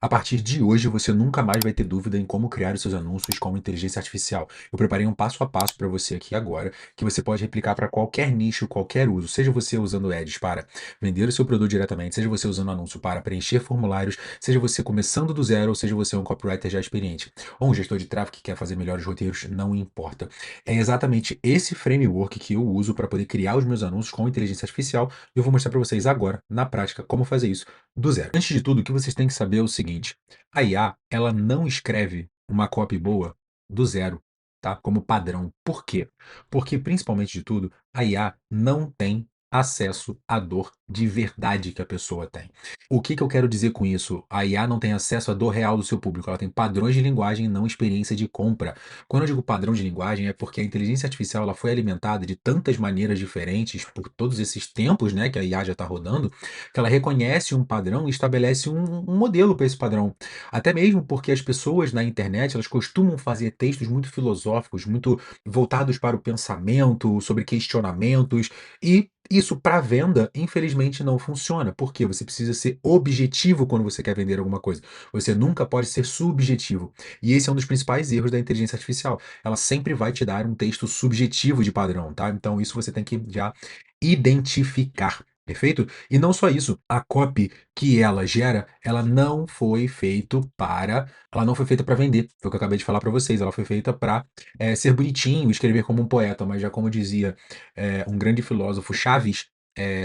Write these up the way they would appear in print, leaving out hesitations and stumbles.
A partir de hoje, você nunca mais vai ter dúvida em como criar os seus anúncios com inteligência artificial. Eu preparei um passo a passo para você aqui agora, que você pode replicar para qualquer nicho, qualquer uso, seja você usando ads para vender o seu produto diretamente, seja você usando anúncio para preencher formulários, seja você começando do zero, ou seja você um copywriter já experiente, ou um gestor de tráfego que quer fazer melhores roteiros, não importa. É exatamente esse framework que eu uso para poder criar os meus anúncios com inteligência artificial e eu vou mostrar para vocês agora, na prática, como fazer isso do zero. Antes de tudo, o que vocês têm que saber é o seguinte: a IA, ela não escreve uma copy boa do zero, tá? Como padrão. Por quê? Porque, principalmente de tudo, a IA não tem acesso à dor de verdade que a pessoa tem. O que eu quero dizer com isso? A IA não tem acesso à dor real do seu público, ela tem padrões de linguagem e não experiência de compra. Quando eu digo padrão de linguagem, é porque a inteligência artificial ela foi alimentada de tantas maneiras diferentes por todos esses tempos, né, que a IA já está rodando, que ela reconhece um padrão e estabelece um modelo para esse padrão. Até mesmo porque as pessoas na internet, elas costumam fazer textos muito filosóficos, muito voltados para o pensamento, sobre questionamentos, e isso para venda, infelizmente, não funciona. Porque você precisa ser objetivo quando você quer vender alguma coisa. Você nunca pode ser subjetivo. E esse é um dos principais erros da inteligência artificial. Ela sempre vai te dar um texto subjetivo de padrão, tá? Então isso você tem que já identificar. Perfeito? E não só isso, a copy que ela gera, ela não foi feita para vender. Foi o que eu acabei de falar para vocês. Ela foi feita para ser bonitinho, escrever como um poeta, mas já como dizia um grande filósofo Chaves,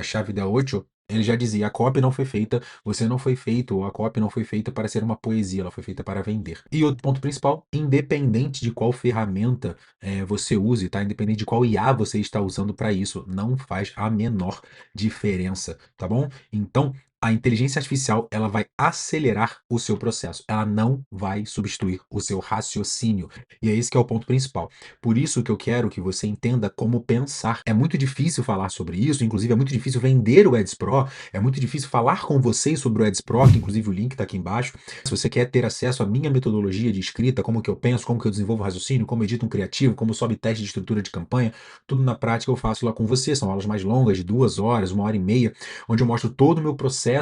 Chave de Ocho, ele já dizia: a copy não foi feita, você não foi feito, ou a copy não foi feita para ser uma poesia, ela foi feita para vender. E outro ponto principal, independente de qual ferramenta você use, tá? Independente de qual IA você está usando para isso, não faz a menor diferença, tá bom? Então, a inteligência artificial, ela vai acelerar o seu processo, ela não vai substituir o seu raciocínio. E é esse que é o ponto principal. Por isso que eu quero que você entenda como pensar. É muito difícil falar sobre isso, inclusive é muito difícil vender o Ads Pro, é muito difícil falar com vocês sobre o Ads Pro, que inclusive o link está aqui embaixo. Se você quer ter acesso à minha metodologia de escrita, como que eu penso, como que eu desenvolvo raciocínio, como edito um criativo, como sobe teste de estrutura de campanha, tudo na prática eu faço lá com você. São aulas mais longas, de 2 horas, 1 hora e meia, onde eu mostro todo o meu processo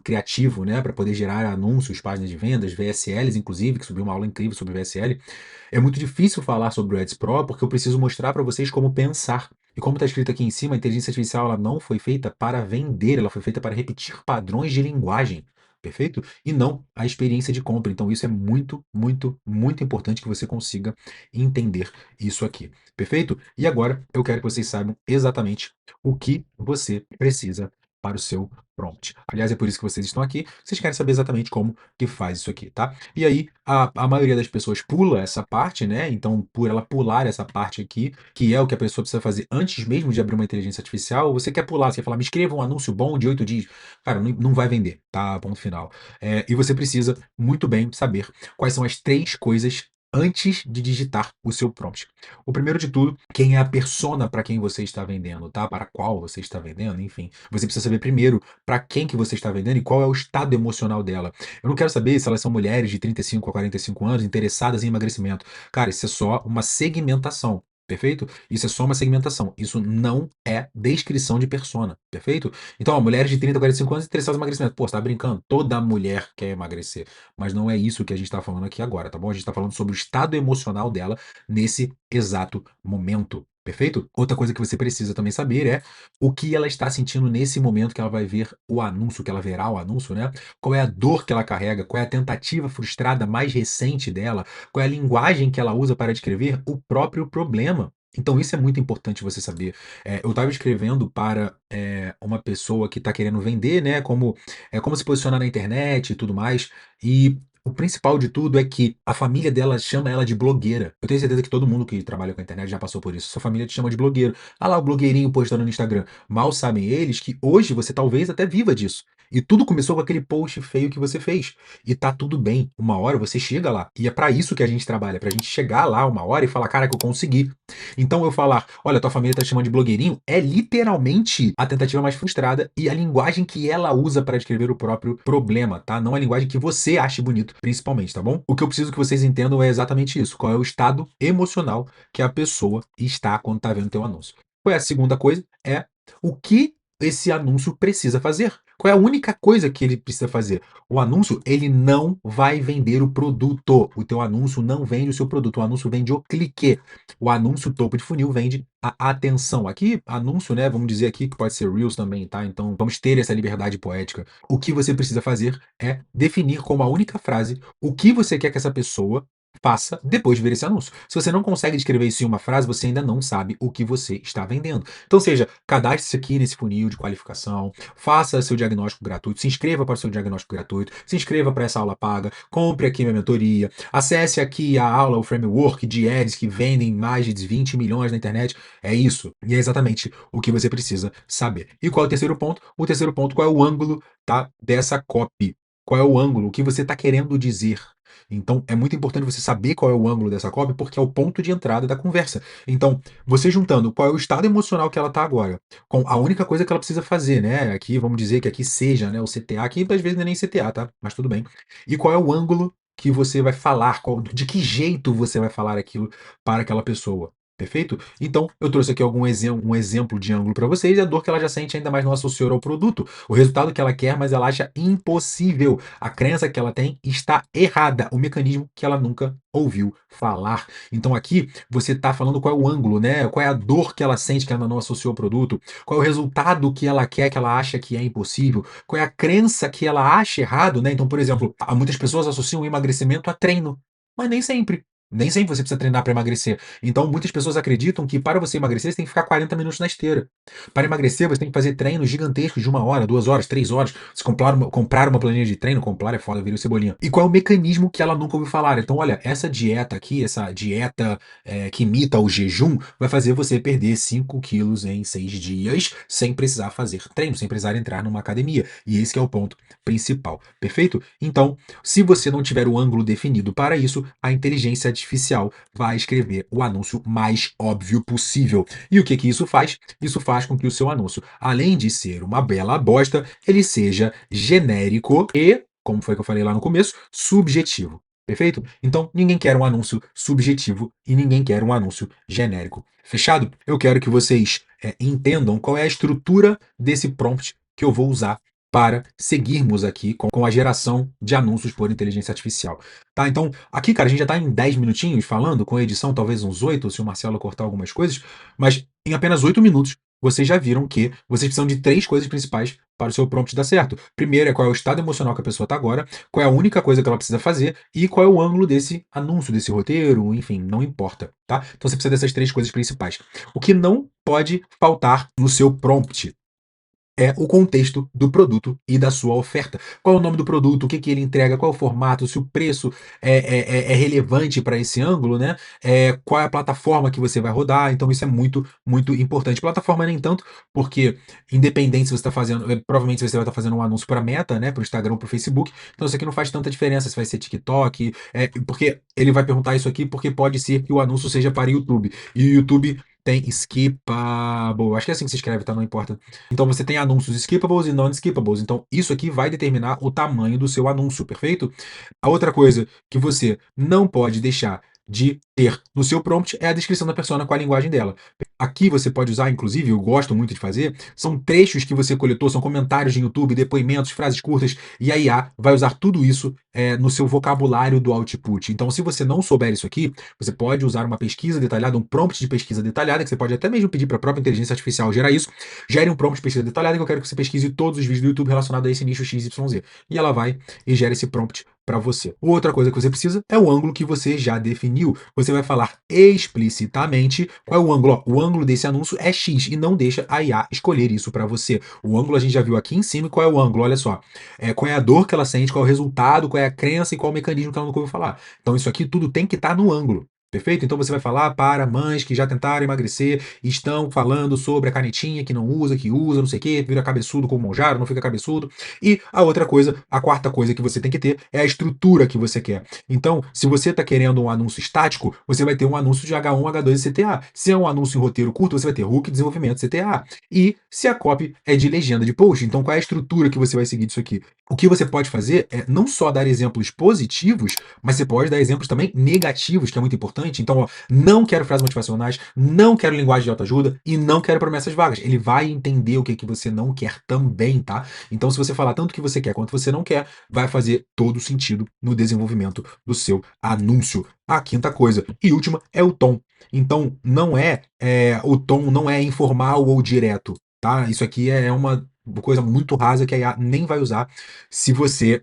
criativo, né, para poder gerar anúncios, páginas de vendas, VSLs, inclusive, que subiu uma aula incrível sobre VSL. É muito difícil falar sobre o Ads Pro porque eu preciso mostrar para vocês como pensar. E como está escrito aqui em cima, a inteligência artificial ela não foi feita para vender, ela foi feita para repetir padrões de linguagem. Perfeito? E não a experiência de compra. Então, isso é muito, muito, muito importante que você consiga entender isso aqui. Perfeito? E agora eu quero que vocês saibam exatamente o que você precisa para o seu prompt. Aliás, é por isso que vocês estão aqui. Vocês querem saber exatamente como que faz isso aqui, tá? E aí, a maioria das pessoas pula essa parte, né? Então, por ela pular essa parte aqui, que é o que a pessoa precisa fazer antes mesmo de abrir uma inteligência artificial, você quer pular, você quer falar, me escreva um anúncio bom de 8 dias. Cara, não vai vender, tá? Ponto final. E você precisa muito bem saber quais são as 3 coisas antes de digitar o seu prompt. O primeiro de tudo, quem é a persona para quem você está vendendo, tá? Para qual você está vendendo, enfim. Você precisa saber primeiro para quem que você está vendendo e qual é o estado emocional dela. Eu não quero saber se elas são mulheres de 35 a 45 anos interessadas em emagrecimento. Cara, isso é só uma segmentação. Perfeito? Isso é só uma segmentação. Isso não é descrição de persona. Perfeito? Então, ó, mulheres de 30 a 45 anos interessadas em emagrecimento. Pô, você tá brincando? Toda mulher quer emagrecer. Mas não é isso que a gente está falando aqui agora, tá bom? A gente está falando sobre o estado emocional dela nesse exato momento. Perfeito? Outra coisa que você precisa também saber é o que ela está sentindo nesse momento que ela vai ver o anúncio, que ela verá o anúncio, né? Qual é a dor que ela carrega, qual é a tentativa frustrada mais recente dela, qual é a linguagem que ela usa para descrever o próprio problema. Então, isso é muito importante você saber. Eu estava escrevendo para uma pessoa que está querendo vender, né? Como se posicionar na internet e tudo mais. E o principal de tudo é que a família dela chama ela de blogueira. Eu tenho certeza que todo mundo que trabalha com a internet já passou por isso. Sua família te chama de blogueiro. Ah lá, o blogueirinho postando no Instagram. Mal sabem eles que hoje você talvez até viva disso. E tudo começou com aquele post feio que você fez. E tá tudo bem. Uma hora você chega lá. E é para isso que a gente trabalha, pra gente chegar lá uma hora e falar, cara, que eu consegui. Então eu falar, olha, tua família tá te chamando de blogueirinho, é literalmente a tentativa mais frustrada e a linguagem que ela usa para descrever o próprio problema, tá? Não a linguagem que você ache bonito, principalmente, tá bom? O que eu preciso que vocês entendam é exatamente isso. Qual é o estado emocional que a pessoa está quando tá vendo teu anúncio. Qual é a segunda coisa? É o que esse anúncio precisa fazer. Qual é a única coisa que ele precisa fazer? O anúncio, ele não vai vender o produto. O teu anúncio não vende o seu produto. O anúncio vende o clique. O anúncio topo de funil vende a atenção. Aqui, anúncio, né? Vamos dizer aqui que pode ser Reels também, tá? Então, vamos ter essa liberdade poética. O que você precisa fazer é definir como a única frase o que você quer que essa pessoa faça depois de ver esse anúncio. Se você não consegue descrever isso em uma frase, você ainda não sabe o que você está vendendo. Então, seja, cadastre-se aqui nesse funil de qualificação, faça seu diagnóstico gratuito, se inscreva para o seu diagnóstico gratuito, se inscreva para essa aula paga, compre aqui minha mentoria, acesse aqui a aula, o framework de ads que vendem mais de 20 milhões na internet. É isso. E é exatamente o que você precisa saber. E qual é o terceiro ponto? O terceiro ponto, qual é o ângulo, tá, dessa copy? Qual é o ângulo? O que você está querendo dizer? Então, é muito importante você saber qual é o ângulo dessa copy, porque é o ponto de entrada da conversa. Então, você juntando qual é o estado emocional que ela está agora, com a única coisa que ela precisa fazer, né? Aqui, vamos dizer que aqui seja, né, o CTA, que às vezes não é nem CTA, tá? Mas tudo bem. E qual é o ângulo que você vai falar, de que jeito você vai falar aquilo para aquela pessoa. Perfeito? Então, eu trouxe aqui um exemplo de ângulo para vocês e a dor que ela já sente ainda mais não associou ao produto. O resultado que ela quer, mas ela acha impossível. A crença que ela tem está errada. O mecanismo que ela nunca ouviu falar. Então aqui você está falando qual é o ângulo, né? Qual é a dor que ela sente que ela não associou ao produto, qual é o resultado que ela quer, que ela acha que é impossível, qual é a crença que ela acha errado, né? Então, por exemplo, muitas pessoas associam o emagrecimento a treino, mas nem sempre. Nem sempre você precisa treinar para emagrecer. Então, muitas pessoas acreditam que para você emagrecer, você tem que ficar 40 minutos na esteira. Para emagrecer, você tem que fazer treinos gigantescos de 1 hora, 2 horas, 3 horas. Se comprar uma planilha de treino, comprar é foda, vira o cebolinha. E qual é o mecanismo que ela nunca ouviu falar? Então, olha, essa dieta aqui, essa dieta que imita o jejum, vai fazer você perder 5 quilos em 6 dias, sem precisar fazer treino, sem precisar entrar numa academia. E esse que é o ponto principal. Perfeito? Então, se você não tiver o ângulo definido para isso, a inteligência artificial vai escrever o anúncio mais óbvio possível. E o que que isso faz? Isso faz com que o seu anúncio, além de ser uma bela bosta, ele seja genérico e, como foi que eu falei lá no começo, subjetivo. Perfeito? Então, ninguém quer um anúncio subjetivo e ninguém quer um anúncio genérico. Fechado? Eu quero que vocês entendam qual é a estrutura desse prompt que eu vou usar para seguirmos aqui com a geração de anúncios por inteligência artificial. Tá? Então, aqui, cara, a gente já está em 10 minutinhos falando, com a edição talvez uns 8, se o Marcelo cortar algumas coisas, mas em apenas 8 minutos vocês já viram que vocês precisam de 3 coisas principais para o seu prompt dar certo. Primeiro é qual é o estado emocional que a pessoa está agora, qual é a única coisa que ela precisa fazer e qual é o ângulo desse anúncio, desse roteiro, enfim, não importa, tá? Então você precisa dessas 3 coisas principais. O que não pode faltar no seu prompt é o contexto do produto e da sua oferta. Qual é o nome do produto, o que que ele entrega, qual é o formato, se o preço é relevante para esse ângulo, né? Qual é a plataforma que você vai rodar. Então, isso é muito, muito importante. Plataforma nem tanto, porque independente se você está fazendo, provavelmente você vai estar fazendo um anúncio para Meta, né? Para o Instagram, para o Facebook. Então, isso aqui não faz tanta diferença se vai ser TikTok, porque ele vai perguntar isso aqui, porque pode ser que o anúncio seja para YouTube. E o YouTube tem skippable, acho que é assim que se escreve, tá? Não importa. Então você tem anúncios skippables e non-skippables. Então isso aqui vai determinar o tamanho do seu anúncio, perfeito? A outra coisa que você não pode deixar de ter no seu prompt é a descrição da persona com a linguagem dela. Aqui você pode usar, inclusive, eu gosto muito de fazer, são trechos que você coletou, são comentários de YouTube, depoimentos, frases curtas, e a IA vai usar tudo isso no seu vocabulário do output. Então, se você não souber isso aqui, você pode usar uma pesquisa detalhada, um prompt de pesquisa detalhada, que você pode até mesmo pedir para a própria inteligência artificial gerar isso. Gere um prompt de pesquisa detalhada que eu quero que você pesquise todos os vídeos do YouTube relacionados a esse nicho XYZ. E ela vai e gera esse prompt para você. Outra coisa que você precisa é o ângulo que você já definiu. Você vai falar explicitamente qual é o ângulo. Ó, o ângulo desse anúncio é X e não deixa a IA escolher isso para você. O ângulo a gente já viu aqui em cima e qual é o ângulo, olha só. Qual é a dor que ela sente, qual é o resultado, qual é a crença e qual é o mecanismo que ela nunca ouviu falar. Então isso aqui tudo tem que estar no ângulo. Perfeito? Então você vai falar para mães que já tentaram emagrecer e estão falando sobre a canetinha que não usa, que usa, não sei o que, vira cabeçudo como monjaro, não fica cabeçudo. E a outra coisa, a quarta coisa que você tem que ter é a estrutura que você quer. Então, se você está querendo um anúncio estático, você vai ter um anúncio de H1, H2 e CTA. Se é um anúncio em roteiro curto, você vai ter hook, desenvolvimento, CTA. E se a copy é de legenda de post, então qual é a estrutura que você vai seguir disso aqui? O que você pode fazer é não só dar exemplos positivos, mas você pode dar exemplos também negativos, que é muito importante. importante. Então, ó, não quero frases motivacionais, não quero linguagem de autoajuda e não quero promessas vagas. Ele vai entender o que você não quer também, tá? Então, se você falar tanto o que você quer quanto você não quer, vai fazer todo sentido no desenvolvimento do seu anúncio. A quinta coisa e última é o tom. Então, o tom não é informal ou direto, tá? Isso aqui é uma coisa muito rasa que a IA nem vai usar se você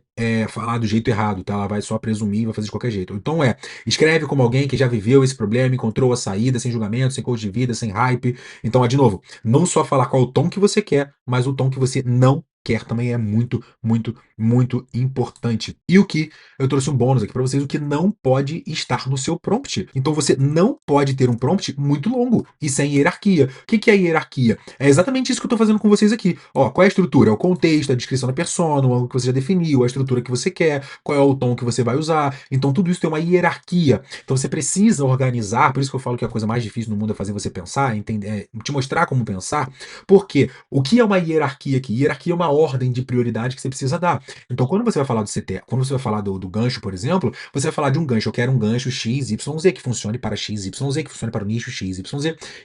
falar do jeito errado, tá? Ela vai só presumir e vai fazer de qualquer jeito. Então escreve como alguém que já viveu esse problema, encontrou a saída, sem julgamento, sem coach de vida, sem hype. Então, de novo, não só falar qual o tom que você quer, mas o tom que você não quer também é muito, muito, muito importante. E o que eu trouxe um bônus aqui para vocês, o que não pode estar no seu prompt. Então você não pode ter um prompt muito longo e sem hierarquia. O que é hierarquia? É exatamente isso que eu estou fazendo com vocês aqui. Ó, qual é a estrutura? É o contexto, a descrição da persona, o que você já definiu, a estrutura que você quer, qual é o tom que você vai usar. Então tudo isso tem uma hierarquia. Então você precisa organizar, por isso que eu falo que a coisa mais difícil no mundo é fazer você pensar, entender, te mostrar como pensar, porque o que é uma hierarquia aqui? Hierarquia é uma ordem de prioridade que você precisa dar. Então quando você vai falar do CT, quando você vai falar do gancho, por exemplo, você vai falar de um gancho, eu quero um gancho XYZ que funcione para XYZ, que funcione para o nicho XYZ,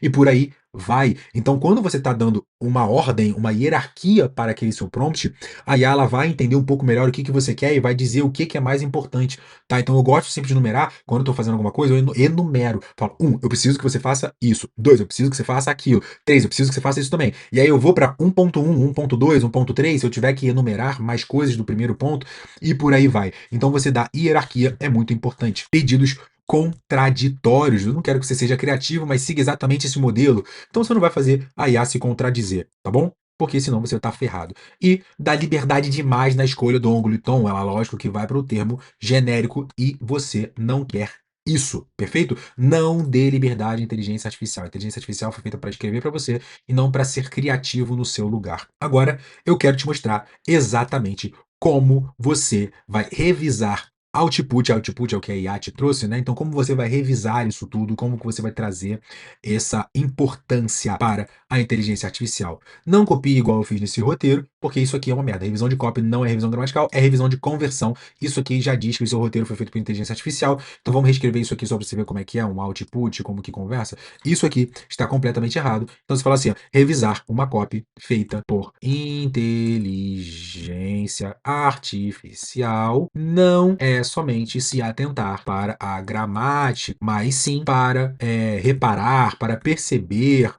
e por aí vai. Então, quando você está dando uma ordem, uma hierarquia para aquele seu prompt, aí ela vai entender um pouco melhor o que você quer e vai dizer o que é mais importante, tá? Então, eu gosto sempre de numerar, quando eu estou fazendo alguma coisa, eu enumero. Falo, eu preciso que você faça isso. 2, eu preciso que você faça aquilo. 3, eu preciso que você faça isso também. E aí eu vou para 1.1, 1.2, 1.3, se eu tiver que enumerar mais coisas do primeiro ponto, e por aí vai. Então, você dá hierarquia é muito importante. Pedidos contraditórios. Eu não quero que você seja criativo, mas siga exatamente esse modelo. Então você não vai fazer a IA se contradizer, tá bom? Porque senão você tá ferrado. E dá liberdade demais na escolha do ângulo e tom. Ela, lógico, que vai para o termo genérico e você não quer isso, perfeito? Não dê liberdade à inteligência artificial. A inteligência artificial foi feita para escrever para você e não para ser criativo no seu lugar. Agora, eu quero te mostrar exatamente como você vai revisar output é o que a IA te trouxe, né? Então, como você vai revisar isso tudo, como que você vai trazer essa importância para a inteligência artificial. Não copie igual eu fiz nesse roteiro, porque isso aqui é uma merda. Revisão de copy não é revisão gramatical, é revisão de conversão. Isso aqui já diz que o seu roteiro foi feito por inteligência artificial. Então, vamos reescrever isso aqui só para você ver como é que é um output, como que conversa. Isso aqui está completamente errado. Então, você fala assim, ó, revisar uma copy feita por inteligência artificial não é somente se atentar para a gramática, mas sim para reparar, para perceber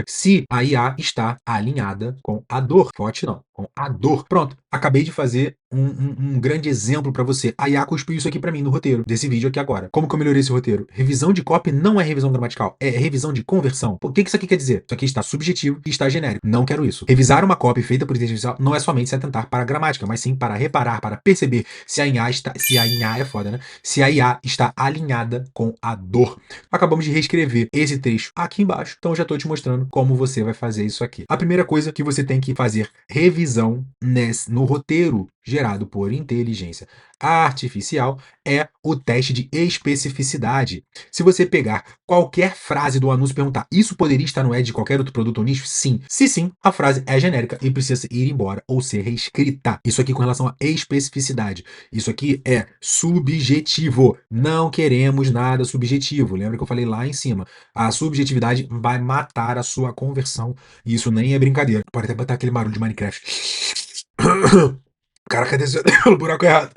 se a IA está alinhada com a dor. Forte não, com a dor. Pronto, acabei de fazer um grande exemplo para você. A IA cuspiu isso aqui para mim no roteiro desse vídeo aqui agora. Como que eu melhorei esse roteiro? Revisão de copy não é revisão gramatical, é revisão de conversão. O que isso aqui quer dizer? Isso aqui está subjetivo e está genérico. Não quero isso. Revisar uma copy feita por inteligência artificial não é somente se atentar para a gramática, mas sim para reparar, para perceber se a IA está, se a IA é foda, né? Se a IA está alinhada com a dor. Acabamos de reescrever esse trecho aqui embaixo, então já estou te mostrando como você vai fazer isso aqui. A primeira coisa que você tem que fazer revisão no roteiro gerado por inteligência artificial é o teste de especificidade. Se você pegar qualquer frase do anúncio e perguntar, isso poderia estar no ad de qualquer outro produto ou nicho? Sim. Se sim, a frase é genérica e precisa ir embora ou ser reescrita. Isso aqui com relação à especificidade. Isso aqui é subjetivo. Não queremos nada subjetivo. Lembra que eu falei lá em cima? A subjetividade vai matar a sua conversão. E isso nem é brincadeira. Pode até botar aquele barulho de Minecraft. Caraca, desceu pelo buraco errado.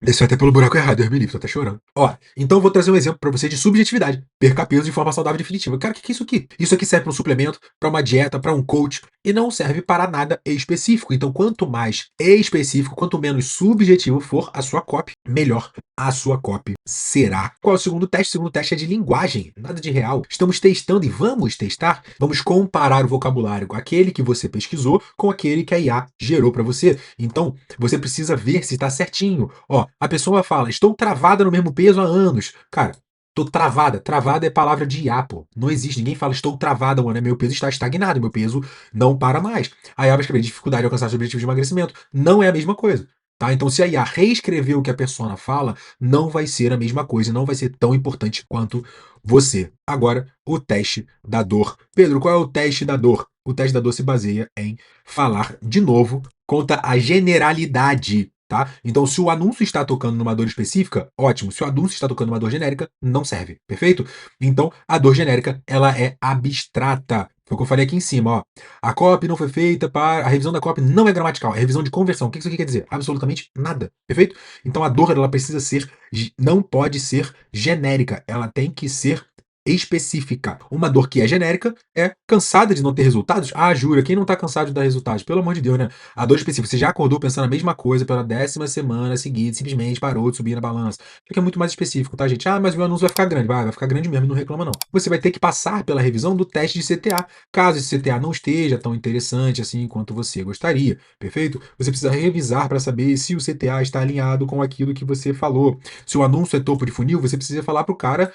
Desceu até pelo buraco errado, Deus me livre, tô até chorando. Ó, então eu vou trazer um exemplo pra você de subjetividade. Perca peso de forma saudável definitiva. Cara, o que é isso aqui? Isso aqui serve pra um suplemento, pra uma dieta, pra um coach, e não serve para nada específico. Então, quanto mais específico, quanto menos subjetivo for a sua copy, melhor a sua copy será. Qual é o segundo teste? O segundo teste é de linguagem, nada de real. Estamos testando e vamos testar. Vamos comparar o vocabulário com aquele que você pesquisou com aquele que a IA gerou para você. Então, você precisa ver se está certinho. Ó, a pessoa fala, estou travada no mesmo peso há anos. Cara, tô travada. Travada é palavra de IA, pô. Não existe. Ninguém fala estou travada, mano. Meu peso está estagnado. Meu peso não para mais. Aí ela vai escrever dificuldade de alcançar seu objetivo de emagrecimento. Não é a mesma coisa. Tá? Então, se a IA reescrever o que a persona fala, não vai ser a mesma coisa, não vai ser tão importante quanto você. Agora, o teste da dor. Pedro, qual é o teste da dor? O teste da dor se baseia em falar de novo contra a generalidade tá? Então, se o anúncio está tocando numa dor específica, ótimo. Se o anúncio está tocando numa dor genérica, não serve, perfeito? Então, a dor genérica, ela é abstrata. Foi o que eu falei aqui em cima, ó. A copy não foi feita para... A revisão da copy não é gramatical, é revisão de conversão. O que isso aqui quer dizer? Absolutamente nada, perfeito? Então, a dor, ela precisa ser... Não pode ser genérica, ela tem que ser específica. Uma dor que é genérica é cansada de não ter resultados? Ah, jura, quem não tá cansado de dar resultados? Pelo amor de Deus, né? A dor específica, você já acordou pensando a mesma coisa pela 10ª semana seguida, simplesmente parou de subir na balança. Isso aqui é muito mais específico, tá, gente? Ah, mas o meu anúncio vai ficar grande. Vai ficar grande mesmo, não reclama não. Você vai ter que passar pela revisão do teste de CTA. Caso esse CTA não esteja tão interessante assim quanto você gostaria, perfeito? Você precisa revisar para saber se o CTA está alinhado com aquilo que você falou. Se o anúncio é topo de funil, você precisa falar pro cara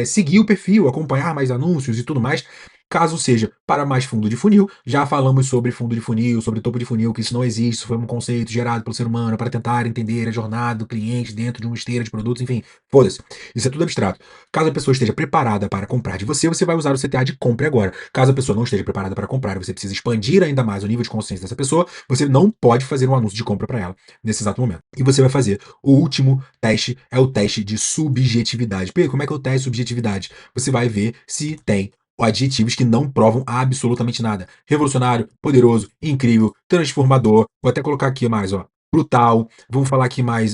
seguir o perfil, acompanhar mais anúncios e tudo mais. Caso seja para mais fundo de funil, já falamos sobre fundo de funil, sobre topo de funil, que isso não existe, isso foi um conceito gerado pelo ser humano para tentar entender a jornada do cliente dentro de uma esteira de produtos, enfim, foda-se. Isso é tudo abstrato. Caso a pessoa esteja preparada para comprar de você, você vai usar o CTA de compra agora. Caso a pessoa não esteja preparada para comprar, você precisa expandir ainda mais o nível de consciência dessa pessoa, você não pode fazer um anúncio de compra para ela nesse exato momento. E você vai fazer o último teste, é o teste de subjetividade. Pedro, como é que eu testo subjetividade? Você vai ver se tem adjetivos que não provam absolutamente nada. Revolucionário, poderoso, incrível, transformador. Vou até colocar aqui mais, ó. Brutal. Vamos falar aqui mais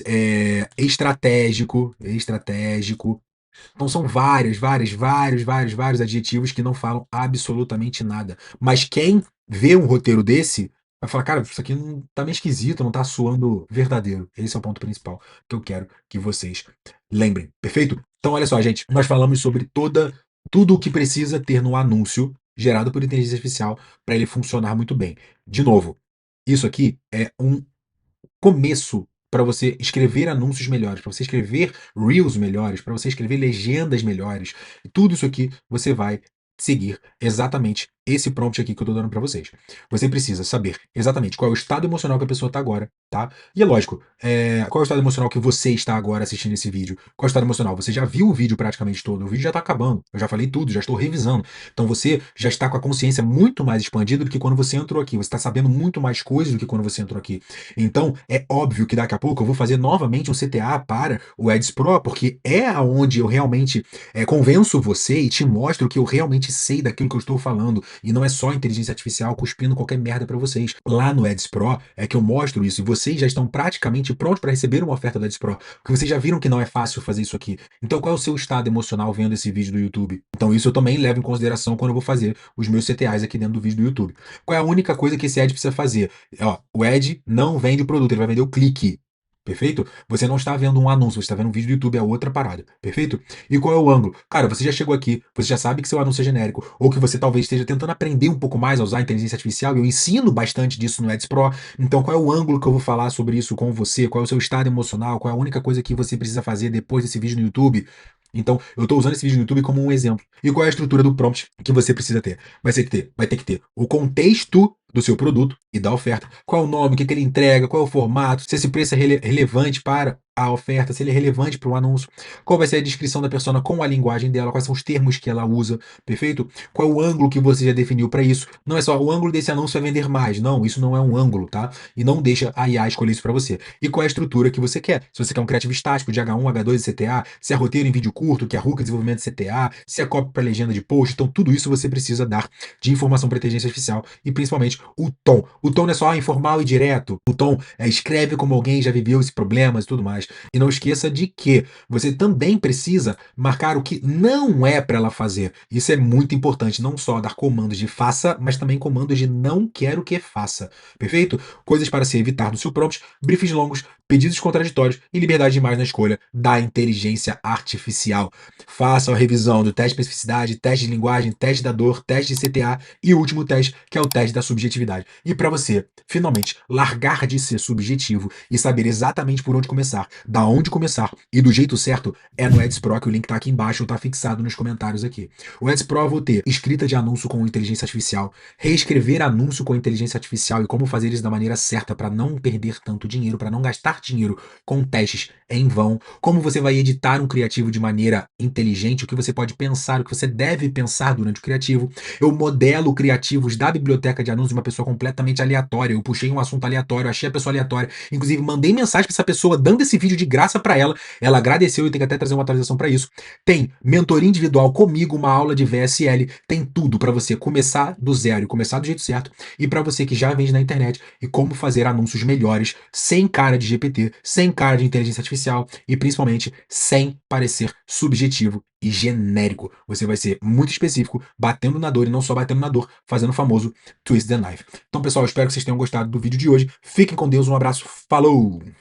estratégico. Estratégico. Então são vários adjetivos que não falam absolutamente nada. Mas quem vê um roteiro desse vai falar, cara, isso aqui não tá meio esquisito, não tá soando verdadeiro. Esse é o ponto principal que eu quero que vocês lembrem, perfeito? Então olha só, gente, nós falamos sobre tudo o que precisa ter no anúncio gerado por inteligência artificial para ele funcionar muito bem. De novo, isso aqui é um começo para você escrever anúncios melhores, para você escrever reels melhores, para você escrever legendas melhores. E tudo isso aqui você vai seguir exatamente esse prompt aqui que eu estou dando para vocês. Você precisa saber exatamente qual é o estado emocional que a pessoa está agora, tá? E é lógico, qual é o estado emocional que você está agora assistindo esse vídeo? Qual é o estado emocional? Você já viu o vídeo praticamente todo, o vídeo já está acabando, eu já falei tudo, já estou revisando. Então você já está com a consciência muito mais expandida do que quando você entrou aqui, você está sabendo muito mais coisas do que quando você entrou aqui. Então, é óbvio que daqui a pouco eu vou fazer novamente um CTA para o Ads Pro, porque é aonde eu realmente convenço você e te mostro que eu realmente sei daquilo que eu estou falando, e não é só inteligência artificial cuspindo qualquer merda para vocês. Lá no Ads Pro é que eu mostro isso, e vocês já estão praticamente prontos para receber uma oferta do Ads Pro, porque vocês já viram que não é fácil fazer isso aqui. Então, qual é o seu estado emocional vendo esse vídeo do YouTube? Então, isso eu também levo em consideração quando eu vou fazer os meus CTAs aqui dentro do vídeo do YouTube. Qual é a única coisa que esse ad precisa fazer? Ó, o ad não vende o produto, ele vai vender o clique. Perfeito? Você não está vendo um anúncio, você está vendo um vídeo do YouTube, é outra parada. Perfeito? E qual é o ângulo? Cara, você já chegou aqui, você já sabe que seu anúncio é genérico, ou que você talvez esteja tentando aprender um pouco mais a usar a inteligência artificial, e eu ensino bastante disso no Ads Pro. Então, qual é o ângulo que eu vou falar sobre isso com você? Qual é o seu estado emocional? Qual é a única coisa que você precisa fazer depois desse vídeo no YouTube? Então, eu estou usando esse vídeo no YouTube como um exemplo. E qual é a estrutura do prompt que você precisa ter? Vai ter que ter o contexto do seu produto e da oferta. Qual é o nome, o que ele entrega, qual é o formato, se esse preço é relevante para a oferta, se ele é relevante para o anúncio, qual vai ser a descrição da persona com a linguagem dela, quais são os termos que ela usa, perfeito? Qual é o ângulo que você já definiu para isso? Não é só o ângulo desse anúncio vai vender mais, não, isso não é um ângulo, tá? E não deixa a IA escolher isso para você. E qual é a estrutura que você quer? Se você quer um criativo estático de H1, H2 e CTA, se é roteiro em vídeo curto, que é RUC, desenvolvimento de CTA, se é copy para legenda de post, então tudo isso você precisa dar de informação para inteligência artificial e principalmente o tom. O tom não é só informal e direto. O tom escreve como alguém já viveu esse problemas e tudo mais. E não esqueça de que você também precisa marcar o que não é para ela fazer. Isso é muito importante, não só dar comandos de faça, mas também comandos de não quero que faça. Perfeito? Coisas para se evitar no seu prompt, briefings longos, pedidos contraditórios e liberdade demais na escolha da inteligência artificial. Faça a revisão do teste de especificidade, teste de linguagem, teste da dor, teste de CTA e o último teste, que é o teste da subjetividade. E para você, finalmente, largar de ser subjetivo e saber exatamente por onde começar, da onde começar e do jeito certo, é no Ads Pro, que o link tá aqui embaixo ou tá fixado nos comentários aqui. O Ads Pro eu vou ter escrita de anúncio com inteligência artificial, reescrever anúncio com inteligência artificial e como fazer isso da maneira certa para não perder tanto dinheiro, para não gastar gastar dinheiro com testes em vão, como você vai editar um criativo de maneira inteligente, o que você pode pensar, o que você deve pensar durante o criativo. Eu modelo criativos da biblioteca de anúncios de uma pessoa completamente aleatória. Eu puxei um assunto aleatório, achei a pessoa aleatória, inclusive mandei mensagem para essa pessoa dando esse vídeo de graça para ela. Ela agradeceu e tem que até trazer uma atualização para isso. Tem mentoria individual comigo, uma aula de VSL, tem tudo para você começar do zero e começar do jeito certo, e para você que já vende na internet e como fazer anúncios melhores sem cara de GPT, sem cara de inteligência artificial e principalmente sem parecer subjetivo e genérico. Você vai ser muito específico, batendo na dor e não só batendo na dor, fazendo o famoso twist the knife. Então, pessoal, eu espero que vocês tenham gostado do vídeo de hoje. Fiquem com Deus, um abraço, falou!